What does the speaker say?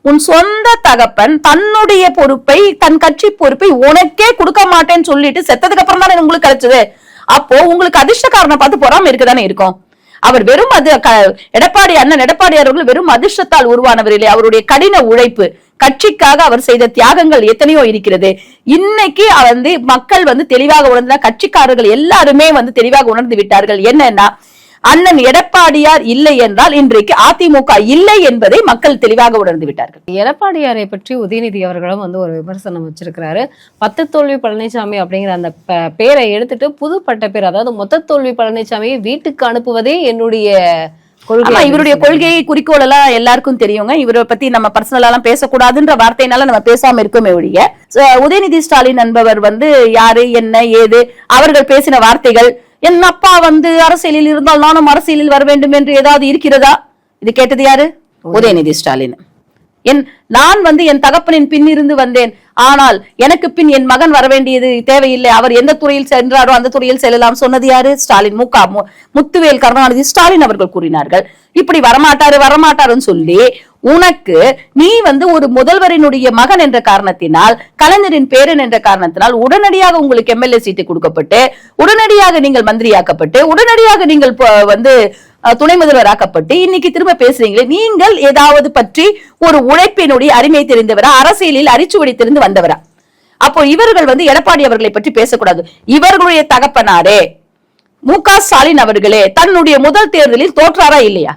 உன் சொந்த தகப்பன் தன்னுடைய பொறுப்பை, தன் கட்சி பொறுப்பை உனக்கே கொடுக்க மாட்டேன்னு சொல்லிட்டு செத்ததுக்கு அப்புறம் தானே உங்களுக்கு கிடைச்சது. அப்போ உங்களுக்கு அதிர்ஷ்டக்காரனை பார்த்து பொறாம இருக்குதானே இருக்கும். அவர் வெறும் எடப்பாடி அவர்கள் வெறும் அதிர்ஷ்டத்தால் உருவானவர் இல்லை. அவருடைய கடின உழைப்பு, கட்சிக்காக அவர் செய்த தியாகங்கள் எத்தனையோ இருக்கிறது. இன்னைக்கு மக்கள் தெளிவாக உணர்ந்த, கட்சிக்காரர்கள் எல்லாருமே தெளிவாக உணர்ந்து விட்டார்கள். என்னன்னா, அண்ணன் எடப்பாடியார் இல்லை என்றால் இன்றைக்கு அதிமுக இல்லை என்பதை மக்கள் தெளிவாக உணர்ந்து விட்டார்கள். எடப்பாடியாரை பற்றி உதயநிதி அவர்களும் ஒரு விமர்சனம் வச்சிருக்கிறாரு. 10 தோல்வி பழனிசாமி அப்படிங்கிற அந்த பேரை எடுத்துட்டு புது பட்ட பேர், அதாவது மொத்த தோல்வி பழனிசாமியை வீட்டுக்கு அனுப்புவதே என்னுடைய கொள்கை. இவருடைய கொள்கையை குறிக்கோள் எல்லாம் எல்லாருக்கும் தெரியுங்க. இவரை பத்தி நம்ம பர்சனலா எல்லாம் பேசக்கூடாதுன்ற வார்த்தையினால நம்ம பேசாம இருக்கோமே ஒழிய, உதயநிதி ஸ்டாலின் என்பவர் யாரு, என்ன, ஏது, அவர்கள் பேசின வார்த்தைகள், என் அப்பா அரசியலில் இருந்தால் நானும் அரசியலில் வர வேண்டும் என்று ஏதாவது இருக்கிறதா? இது கேட்டது யாரு? உதயநிதி ஸ்டாலின். நான் என் தகப்பனின் பின் இருந்து வந்தேன், ஆனால் எனக்கு பின் என் மகன் வர வேண்டியது தேவையில்லை, அவர் எந்த துறையில் சென்றாரோ அந்த துறையில் செல்லலாம் சொன்னது யாரு? ஸ்டாலின். முத்துவேல் கருணாநிதி ஸ்டாலின் அவர்கள் கூறினார்கள். இப்படி வரமாட்டாருன்னு சொல்லி உனக்கு நீ ஒரு முதல்வரினுடைய மகன் என்ற காரணத்தினால், கலைஞரின் பேரன் என்ற காரணத்தினால் உடனடியாக உங்களுக்கு எம்எல்ஏ சீட்டு கொடுக்கப்பட்டு, உடனடியாக நீங்கள் மந்திரியாக்கப்பட்டு, உடனடியாக நீங்கள் துணை முதல்வராக்கப்பட்டு இன்னைக்கு திரும்ப பேசுறீங்களே, நீங்கள் ஏதாவது பற்றி ஒரு உழைப்பினுடைய அருமை தெரிந்தவரா, அரசியலில் அரிச்சுவடி தெரிந்து வந்தவரா? அப்போ இவர்கள் எடப்பாடி அவர்களை பற்றி பேசக்கூடாது. இவர்களுடைய தகப்பனாரே மு க ஸ்டாலின் அவர்களே தன்னுடைய முதல் தேர்தலில் தோற்றாரா இல்லையா?